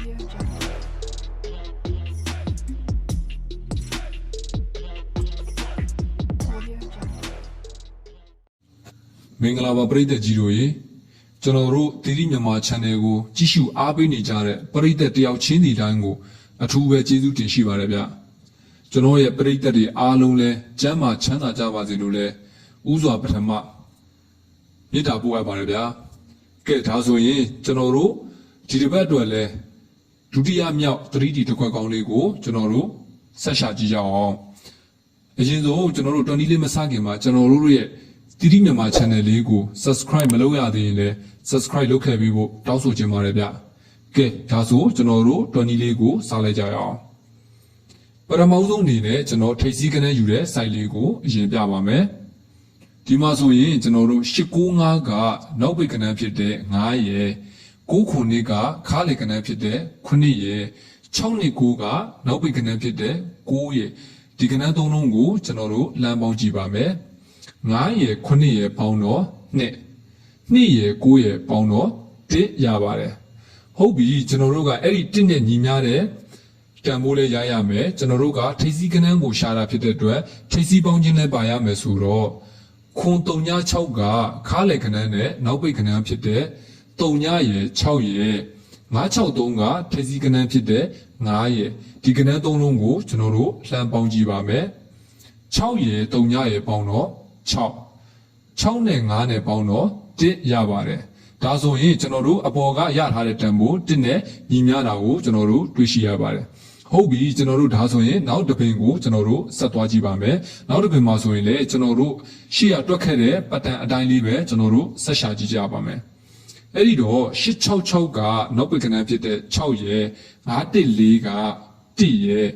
မင်္ဂလာပါပရိသတ်ကြီးတို့ရေကျွန်တော်တို့သီရိမြန်မာ channel ကိုကြည့်ရှုအားပေးနေကြတဲ့ပရိသတ်တယောက်ချင်းဒီတိုင်းကိုအထူးပဲကျေးဇူးတင်ရှိပါတယ်ဗျကျွန်တော်ရဲ့ပရိသတ်တွေအားလုံးလဲကျမ်းမာချမ်းသာကြပါစေလို့လဲဥစွာပထမမေတ္တာပို့အပ်ပါတယ်ဗျာကဲဒါဆိုရင်ကျွန်တော်တို့ဒီတစ်ပတ်အတွက်လဲဒုတိယမြောက် 3D တစ်ခွက်ကောင်းလေးကိုကျွန်တော်တို့ဆက်ရှာကြည့်ကြအောင်အရင်ဆုံးကျွန်တော်တို့20လေးမစခင်မှာကျွန်တော်တို့ရဲ့သီရိမြန်မာ channel လေးကို subscribe မလုပ်ရသေးရင်လည်း subscribe လုပ်ခဲ့ပြီးဖို့တောင်းဆိုချင်ပါတယ်ဗျကဲဒါဆိုကျွန်တော်တို့20လေးကိုစလိုက်ကြရအောင်ပထမဆုံးအနေနဲ့ကျွန်တော်ထိပ်စည်းကနန်းယူတဲ့ site လေးကိုအရင်ပြပါမယ်ဒီမှာဆိုရင်ကျွန်တော်တို့895ကနောက်ပိတ်ကနန်းဖြစ်တဲ့9ရယ်9ခုနှစ်ကခါးလေကနန်းဖြစ်တဲ့9ရယ်6နှစ်9ကနောက်ပိတ်ကနန်းဖြစ်တဲ့9ရယ်ဒီကနန်းသုံးလုံးကိုကျွန်တော်တို့လမ်းပေါင်းကြည့်ပါမယ်9ရယ်9ရယ်ပေါင်းတော့2ရယ်9ရယ်ပေါင်းတော့1ရပါတယ်ဟုတ်ပြီကျွန်တော်တို့ကအဲ့ဒီ1နဲ့ညီမျှတဲ့တန်ဖိုးလေးရရမယ်ကျွန်တော်တို့ကထိပ်စည်းကနန်းကိုရှာတာဖြစ်တဲ့အတွက်ထိပ်စည်းပေါင်းခြင်းလည်းပါရမယ်ဆိုတော့ခွန်36ကခါးလေကနန်းနဲ့နောက်ပိတ်ကနန်းဖြစ်တဲ့3ရယ်6ရယ်963ကထိပ်စည်းကနန်းဖြစ်တဲ့9ရယ်ဒီကနန်းသုံးလုံးကိုကျွန်တော်တို့လှမ်းပေါင်းကြည့်ပါမယ်6ရယ်3ရယ်ပေါင်းတော့6နဲ့9နဲ့ပေါင်းတော့1ရပါတယ်ဒါဆိုရင်ကျွန်တော်တို့အပေါ်ကရထားတဲ့တန်ဖိုး1နဲ့ညီမျှတာကိုကျွန်တော်တို့တွေ့ရှိရပါတယ်ဟုတ်ပြီကျွန်တော်တို့ဒါဆိုရင်နောက်တစ်ပင်ကိုကျွန်တော်တို့ဆက်သွားကြည့်ပါမယ်နောက်တစ်ပင်မှာဆိုရင်လည်းကျွန်တော်တို့ရှေ့ရတွက်ခဲ့တဲ့ပတ်တန်အတိုင်းလေးပဲကျွန်တော်တို့ဆက်ရှာကြည့်ကြပါမယ်အဲ့ဒီတော့866ကနောက်ပိတ်ကနန်းဖြစ်တဲ့6ရယ်914က1ရယ်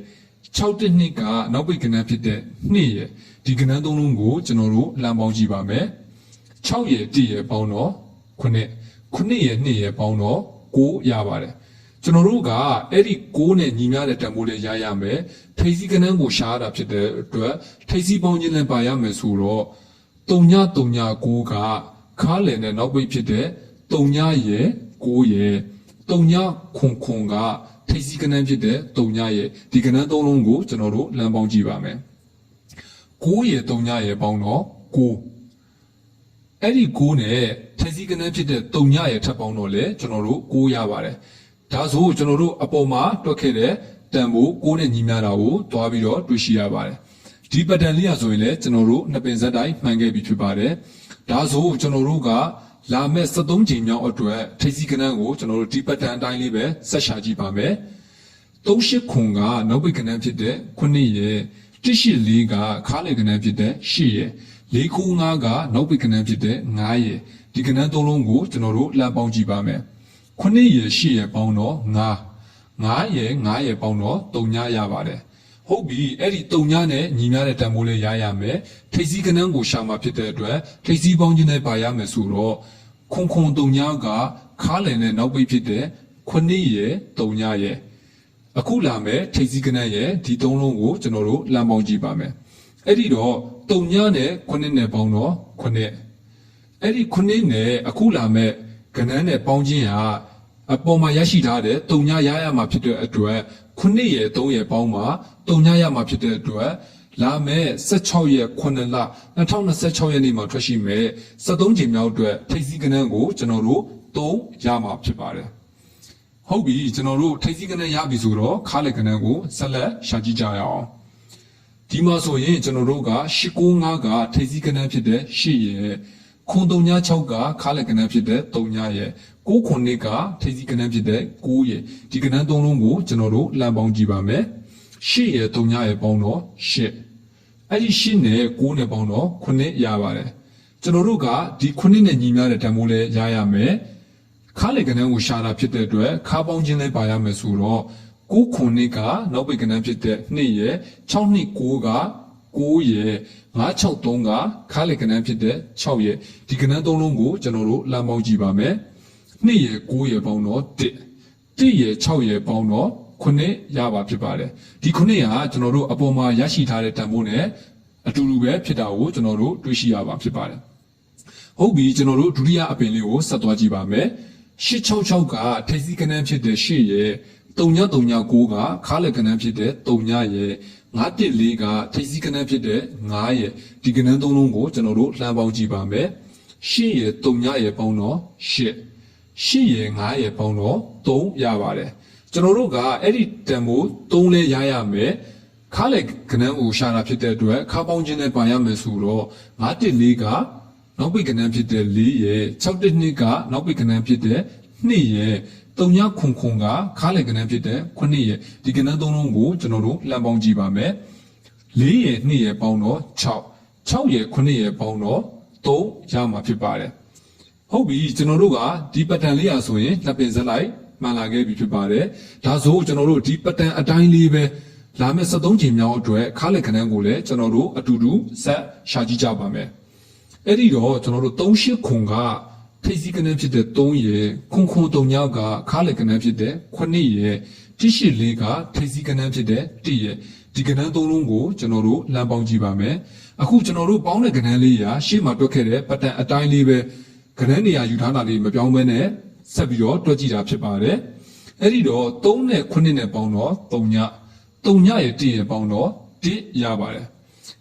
612ကနောက်ပိတ်ကနန်းဖြစ်တဲ့2ရယ်ဒီကနန်းသုံးလုံးကိုကျွန်တော်တို့လှမ်းပေါင်းကြည့်ပါမယ်6ရယ်1ရယ်ပေါင်းတော့9ရယ်2ရယ်ပေါင်းတော့9ရပါတယ်ကျွန်တော်တို့ကအဲ့ဒီ9နဲ့ညီမျှတဲ့တန်ဖိုးလေးရရမယ်ထိပ်စည်းကနန်းကိုရှားတာဖြစ်တဲ့အတွက်ထိပ်စည်းပေါင်းခြင်းလည်းပါရမယ်ဆိုတော့3939ကခါးလည်နဲ့နောက်ပိတ်ဖြစ်တဲ့3ရယ်9ရယ်3900ကထိပ်စည်းကနန်းဖြစ်တဲ့3ရယ်ဒီကနန်းသုံးလုံးကိုကျွန်တော်တို့လမ်းပေါင်းကြည့်ပါမယ်9ရယ်3ရယ်ပေါင်းတော့9အဲ့ဒီ9နဲ့ထိပ်စည်းကနန်းဖြစ်တဲ့3ရယ်ထပ်ပေါင်းတော့လေကျွန်တော်တို့9ရပါတယ်ဒါဆိုကျွန်တော်တို့အပေါ်မှာတွက်ခဲ့တဲ့တန်ဖိုး9နဲ့ညီမျှတာကိုတွားပြီးတော့တွေ့ရှိရပါတယ်ဒီပတ်တန်လေးရဆိုရင်လည်းကျွန်တော်တို့နှစ်ပင်ဆက်တိုင်းမှန်ခဲ့ပြီဖြစ်ပါတယ်ဒါဆိုကျွန်တော်တို့ကလာမဲ့73ချိန်မြောက်အတွက်ထိပ်စည်းကနန်းကိုကျွန်တော်တို့ဒီပတ်တန်အတိုင်းလေးပဲဆက်ရှာကြည့်ပါမယ်38ခွန်ကနောက်ပိတ်ကနန်းဖြစ်တဲ့9ရယ်184ကခါးလေကနန်းဖြစ်တဲ့8ရယ်495ကနောက်ပိတ်ကနန်းဖြစ်တဲ့9ရယ်ဒီကနန်းသုံးလုံးကိုကျွန်တော်တို့လမ်းပေါင်းကြည့်ပါမယ်9ရယ်8ရယ်ပေါင်းတော့9ရယ်9ရယ်ပေါင်းတော့3ရပါတယ်ဟုတ်ပြီအဲ့ဒီ3ညနဲ့ညီမျှတဲ့တန်ဖိုးလေးရရမယ်ထိပ်စည်းကနန်းကိုရှာမှာဖြစ်တဲ့အတွက်ထိပ်စည်းပေါင်းခြင်းနဲ့ပါရမယ်ဆိုတော့ခွန်3ညကခါးလည်နဲ့နောက်ပိတ်ဖြစ်တဲ့9ရယ်3ညရယ်အခုလာမယ်ထိပ်စည်းကနန်းရဲ့ဒီ3လုံးကိုကျွန်တော်တို့လမ်းပေါင်းကြည့်ပါမယ်အဲ့ဒီတော့3ညနဲ့9နဲ့ပေါင်းတော့9အဲ့ဒီ9နဲ့အခုလာမယ်ကနန်းနဲ့ပေါင်းခြင်းဟာအပေါ်မှာရရှိထားတဲ့3ညရရမှာဖြစ်တဲ့အတွက်9ရယ်3ရယ်ပေါင်းမှာ3ညရမှာဖြစ်တဲ့အတွက်လာမယ့်16ရက်9လ2026ရက်နေ့မှာထွက်ရှိမယ်73ချိန်မြောက်အတွက်ထိပ်စည်းကနန်းကိုကျွန်တော်တို့3ရမှာဖြစ်ပါတယ်ဟုတ်ပြီကျွန်တော်တို့ထိပ်စည်းကနန်းရပြီဆိုတော့ခါးလက်ကနန်းကိုဆက်လက်ရှာကြည့်ကြရအောင်ဒီမှာဆိုရင်ကျွန်တော်တို့က895ကထိပ်စည်းကနန်းဖြစ်တဲ့8ရယ်ခွန်36ကခါးလက်ကနန်းဖြစ်တဲ့3ရယ်9ခုနှစ်ကထိပ်စည်းကနန်းဖြစ်တဲ့9ရယ်ဒီကနန်းသုံးလုံးကိုကျွန်တော်တို့လမ်းပေါင်းကြည့်ပါမယ်8ရယ်3ရယ်ပေါင်းတော့8အဲ့ဒီ8နဲ့9နဲ့ပေါင်းတော့9ရပါတယ်ကျွန်တော်တို့ကဒီ9နဲ့ညီမျှတဲ့တန်ဖိုးလေးရရမယ်ခါးလေကနန်းကိုရှာတာဖြစ်တဲ့အတွက်ခါပေါင်းခြင်းလေးပါရမယ်ဆိုတော့9ခုနှစ်ကနောက်ပိတ်ကနန်းဖြစ်တဲ့2ရယ်6နှစ်9က9ရယ်963ကခါးလေကနန်းဖြစ်တဲ့6ရယ်ဒီကနန်းသုံးလုံးကိုကျွန်တော်တို့လမ်းပေါင်းကြည့်ပါမယ်2ရယ်9ရယ်ပေါင်းတော့1ရယ်6ရယ်ပေါင်းတော့9ရပါဖြစ်ပါတယ်ဒီ9ဟာကျွန်တော်တို့အပေါ်မှာရရှိထားတဲ့တန်ဖိုးနဲ့အတူတူပဲဖြစ်တာကိုကျွန်တော်တို့တွေ့ရှိရပါဖြစ်ပါတယ်ဟုတ်ပြီကျွန်တော်တို့ဒုတိယအပင်လေးကိုဆက်သွားကြည့်ပါမယ် 866ကထိပ်စီးကနန်းဖြစ်တဲ့8ရဲ့3939ကခါလက်ကနန်းဖြစ်တဲ့3ရဲ့914ကထိပ်စီးကနန်းဖြစ်တဲ့9ရဲ့ဒီကနန်းသုံးလုံးကိုကျွန်တော်တို့လှမ်းပေါင်းကြည့်ပါမယ်8ရဲ့3ရဲ့ပေါင်းတော့8ရဲ့9ရဲ့ပေါင်းတော့3ရပါတယ်ကျွန်တော်တို့ကအဲ့ဒီတန်ဖိုး3လဲရရမယ်ခါလက်ကနန်းကိုရှာတာဖြစ်တဲ့အတွက်ခါပေါင်းခြင်းနဲ့ပါရမယ်ဆိုတော့914ကနောက်ပိတ်ကနန်းဖြစ်တဲ့4ရဲ့612ကနောက်ပိတ်ကနန်းဖြစ်တဲ့2ရဲ့3ခုကခါလက်ကနန်းဖြစ်တဲ့9ရဲ့ဒီကနန်းသုံးလုံးကိုကျွန်တော်တို့လှမ်းပေါင်းကြည့်ပါမယ်4ရဲ့2ရဲ့ပေါင်းတော့6ရဲ့9ရဲ့ပေါင်းတော့3ရမှာဖြစ်ပါတယ်ဟုတ်ပြီကျွန်တော်တို့ကဒီပတန်လေးရဆိုရင်လက်ပင်စက်လိုက်မှန်လာခဲ့ပြီဖြစ်ပါတယ်ဒါဆိုကျွန်တော်တို့ဒီပတန်အတိုင်းလေးပဲလာမယ့်73ချိန်မြောက်အတွက်ခါလက်ကနန်းကိုလည်းကျွန်တော်တို့အတူတူဆက်ရှာကြည့်ကြပါမယ်အဲ့ဒီတော့ကျွန်တော်တို့38ခုကထိပ်စီးကနန်းဖြစ်တဲ့3ရဲ့ခွန်3ညောက်ကခါလက်ကနန်းဖြစ်တဲ့9ရဲ့184ကထိပ်စီးကနန်းဖြစ်တဲ့1ရဲ့ဒီကနန်းသုံးလုံးကိုကျွန်တော်တို့လမ်းပေါင်းကြည့်ပါမယ်အခုကျွန်တော်တို့ပေါင်းတဲ့ကနန်းလေးရာရှေ့မှာတွက်ခဲ့တဲ့ပတန်အတိုင်းလေးပဲကနန်းနေရာယူထားတာလေးမပြောင်းဘဲနဲ့ဆက်ပြီးတော့တွက်ကြည့်တာဖြစ်ပါတယ်အဲ့ဒီတော့3နဲ့9နဲ့ပေါင်းတော့3ညရဲ့1ရဲ့ပေါင်းတော့1ရပါတယ်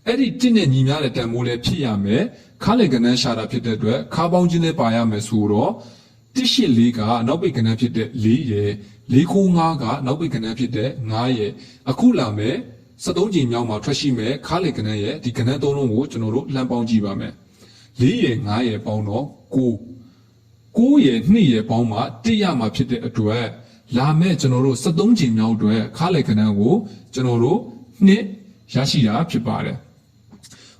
အဲ့ဒီ1နဲ့ညီမျှတဲ့တန်ဖိုးလေးဖြစ်ရမယ်ခါလက်ကနန်းရှာတာဖြစ်တဲ့အတွက်ခါပေါင်းခြင်းနဲ့ပါရမယ်ဆိုတော့184ကနောက်ပိတ်ကနန်းဖြစ်တဲ့4ရဲ့495ကနောက်ပိတ်ကနန်းဖြစ်တဲ့9ရဲ့အခုလာမယ်73ချိန်မြောက်မှာထွက်ရှိမယ်ခါလက်ကနန်းရဲ့ဒီကနန်းသုံးလုံးကိုကျွန်တော်တို့လှမ်းပေါင်းကြည့်ပါမယ်4ရဲ့9ရဲ့ပေါင်းတော့9ရဲ့2ရဲ့ပေါင်းမှာ1ရမှာဖြစ်တဲ့အတွက်လာမဲ့ကျွန်တော်တို့73ချိန်မြောက်အတွက်ခါလက်ကနန်းကိုကျွန်တော်တို့2ရရှိတာဖြစ်ပါတယ်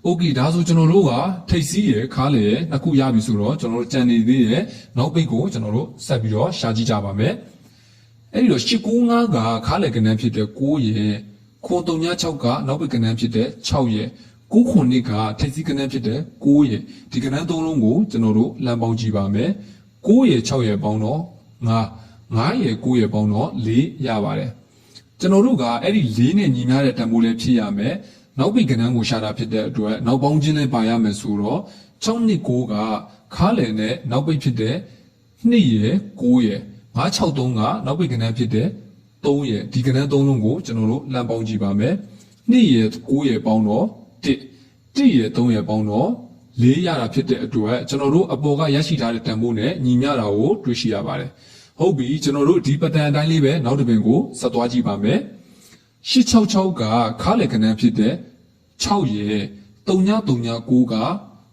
โอเคဒါဆိုကျွန်တော်တို့ကထိပ်စီးရယ်ခါးလေရယ်နှစ်ခုရပြီဆိုတော့ကျွန်တော်တို့ကြံနေသေးတယ်နောက်ပိတ်ကိုကျွန်တော်တို့ဆက်ပြီးတော့ရှာကြည့်ကြပါမယ်အဲ့ဒီတော့895ကခါးလေကနန်းဖြစ်တဲ့9ရယ်936ကနောက်ပိတ်ကနန်းဖြစ်တဲ့6ရယ်9ကထိပ်စီးကနန်းဖြစ်တဲ့9ရယ်ဒီကနန်းသုံးလုံးကိုကျွန်တော်တို့လမ်းပေါင်းကြည့်ပါမယ်9ရယ်6ရယ်ပေါင်းတော့9ရယ်9ရယ်ပေါင်းတော့4ရပါတယ်ကျွန်တော်တို့ကအဲ့ဒီ4နဲ့ညီမျှတဲ့တန်ဖိုးလေးဖြစ်ရမယ်နောက်ပိတ်ကနန်းကိုရှာတာဖြစ်တဲ့အတွက်နောက်ပေါင်းခြင်းနဲ့ပါရမယ်ဆိုတော့629ကခါလယ်နဲ့နောက်ပိတ်ဖြစ်တဲ့2ရယ်9ရယ်963ကနောက်ပိတ်ကနန်းဖြစ်တဲ့3ရယ်ဒီကနန်း3လုံးကိုကျွန်တော်တို့လမ်းပေါင်းကြည့်ပါမယ်2ရယ်9ရယ်ပေါင်းတော့1ရယ်3ရယ်ပေါင်းတော့4ရတာဖြစ်တဲ့အတွက်ကျွန်တော်တို့အပေါ်ကရရှိထားတဲ့တန်ဖိုးနဲ့ညီမျှတာကိုတွေ့ရှိရပါတယ်ဟုတ်ပြီကျွန်တော်တို့ဒီပတန်အတိုင်းလေးပဲနောက်တစ်ပင်ကိုဆက်သွားကြည့်ပါမယ်866ကခါလက်ကနန်းဖြစ်တဲ့6ရယ်3939က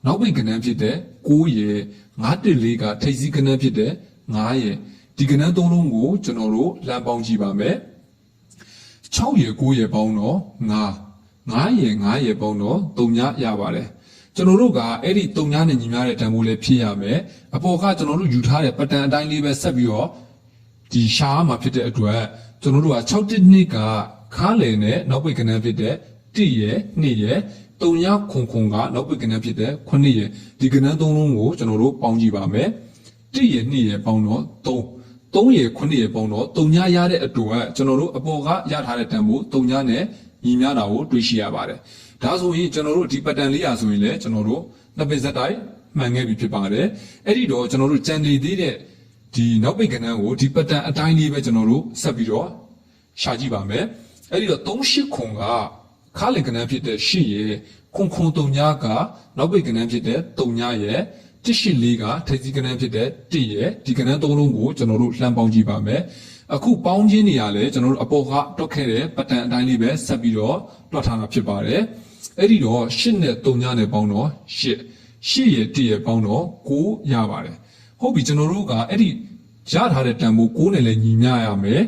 နောက်ပိတ်ကနန်းဖြစ်တဲ့9ရယ်914ကထိပ်စီးကနန်းဖြစ်တဲ့9ရယ်ဒီကနန်းသုံးလုံးကိုကျွန်တော်တို့လမ်းပေါင်းကြည့်ပါမယ်6ရယ်9ရယ်ပေါင်းတော့9ရယ်9ရယ်ပေါင်းတော့3ညရပါတယ်ကျွန်တော်တို့ကအဲ့ဒီ3ညနဲ့ညီမျှတဲ့တန်ဖိုးလေးဖြစ်ရမယ်အပေါ်ကကျွန်တော်တို့ယူထားတဲ့ပတန်အတိုင်းလေးပဲဆက်ပြီးတော့ဒီရှားမှာဖြစ်တဲ့အတွက်ကျွန်တော်တို့က612ကခါလယ်နဲ့နောက်ပိတ်ကနန်းဖြစ်တဲ့1ရယ်2ရယ်3ခုကနောက်ပိတ်ကနန်းဖြစ်တဲ့9ရယ်ဒီကနန်းသုံးလုံးကိုကျွန်တော်တို့ပေါင်းကြည့်ပါမယ်1ရယ်2ရယ်ပေါင်းတော့3ရယ်9ရယ်ပေါင်းတော့3ညရတဲ့အတွက်ကျွန်တော်တို့အပေါ်ကရထားတဲ့တန်ဖိုး3ညနဲ့ညီမျှတာကိုတွေ့ရှိရပါတယ်ဒါဆိုရင်ကျွန်တော်တို့ဒီပတန်လေးရာဆိုရင်လည်းကျွန်တော်တို့နှစ်ပိတ်ဆက်တိုင်းမှန်ခဲ့ပြီဖြစ်ပါတယ်အဲ့ဒီတော့ကျွန်တော်တို့ကြံနေသေးတဲ့ဒီနောက်ပိတ်ကနန်းကိုဒီပတန်အတိုင်းလေးပဲကျွန်တော်တို့ဆက်ပြီးတော့ရှာကြည့်ပါမယ်အဲ့ဒီတော့38ခုကခါလင်ကနန်းဖြစ်တဲ့8ရယ်3ညကနောက်ပိတ်ကနန်းဖြစ်တဲ့3ညရယ်184ကထိပ်စီးကနန်းဖြစ်တဲ့1ရယ်ဒီကနန်း3လုံးကိုကျွန်တော်တို့လှမ်းပေါင်းကြည့်ပါမယ်အခုပေါင်းခြင်းနေရလဲကျွန်တော်တို့အပေါ်ကတွက်ခဲ့တဲ့ပတန်အတိုင်းလေးပဲဆက်ပြီးတော့တွက်ထားတာဖြစ်ပါတယ်အဲ့ဒီတော့8နဲ့3ညနဲ့ပေါင်းတော့8ရယ်1ရယ်ပေါင်းတော့9ရပါတယ်ဟုတ်ပြီကျွန်တော်တို့ကအဲ့ဒီရထားတဲ့တန်ဖိုး9နဲ့လည်းညီမျှရမယ်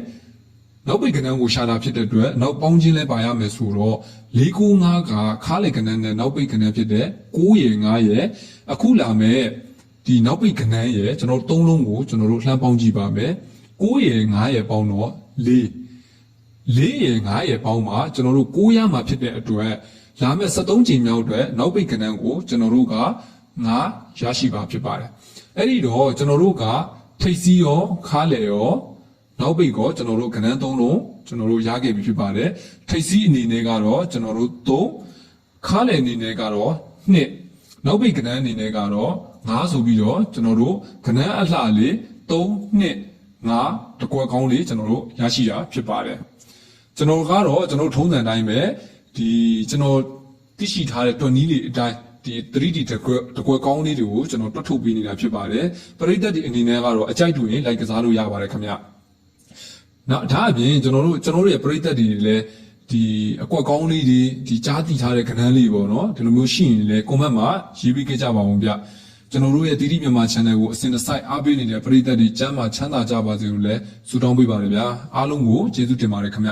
နောက်ပိတ်ကနန်းကိုရှာတာဖြစ်တဲ့အတွက်နောက်ပေါင်းခြင်းလဲပါရမယ်ဆိုတော့495ကခါလက်ကနန်းနဲ့နောက်ပိတ်ကနန်းဖြစ်တဲ့9ရယ်9ရယ်အခုလာမယ်ဒီနောက်ပိတ်ကနန်းရယ်ကျွန်တော်3လုံးကိုကျွန်တော်တို့လှမ်းပေါင်းကြည့်ပါမယ်9ရယ်9ရယ်ပေါင်းတော့4ရယ်9ရယ်ပေါင်းမှာကျွန်တော်တို့9ရမှာဖြစ်တဲ့အတွက်လာမယ့်73ချိန်မြောက်အတွက်နောက်ပိတ်ကနန်းကိုကျွန်တော်တို့က9ရရှိပါဖြစ်ပါတယ်အဲ့ဒီတော့ကျွန်တော်တို့ကထိပ်စီးရောခါလေရောနောက်ပိတ်ကိုကျွန်တော်တို့ကနန်း3လုံးကျွန်တော်တို့ရခဲ့ပြီဖြစ်ပါတယ်ထိပ်စီးအနေနဲ့ကတော့ကျွန်တော်တို့3ခါလေအနေနဲ့ကတော့2နောက်ပိတ်ကနန်းအနေနဲ့ကတော့9ဆိုပြီးတော့ကျွန်တော်တို့ကနန်းအလှလေး 3နှစ်5တကွက်ကောင်းလေးကျွန်တော်တို့ရရှိတာဖြစ်ပါတယ်ကျွန်တော်ကတော့ကျွန်တော်ထုံးစံတိုင်းပဲဒီကျွန်တော်သိရှိထားတဲ့တွန်းနီးလေးအတိုင်းဒီ 3D တကွက်ကောင်းလေးတွေကိုကျွန်တော်တွတ်ထုတ်ပေးနေတာဖြစ်ပါတယ်ပရိသတ်ဒီအနေနဲ့ကတော့အကြိုက်တူရင်လိုက်ကစားလို့ရပါတယ်ခင်ဗျနောက်ဒါအပြင်ကျွန်တော်တို့ရဲ့ပရိသတ်တွေလည်းဒီအကွက်ကောင်းလေးတွေဒီကြားတည်ထားတဲ့ကဏ္ဍလေးပေါ့နော်ဒီလိုမျိုးရှိရင်လည်း comment မှာရေးပေးခဲ့ကြပါဦးဗျကျွန်တော်တို့ရဲ့တီတီမြန်မာ channel ကိုအစဉ်တစိုက်အားပေးနေတဲ့ပရိသတ်တွေကျမ်းမာချမ်းသာကြပါစေလို့လည်းဆုတောင်းပေးပါတယ်ဗျာအားလုံးကိုကျေးဇူးတင်ပါတယ်ခင်ဗျ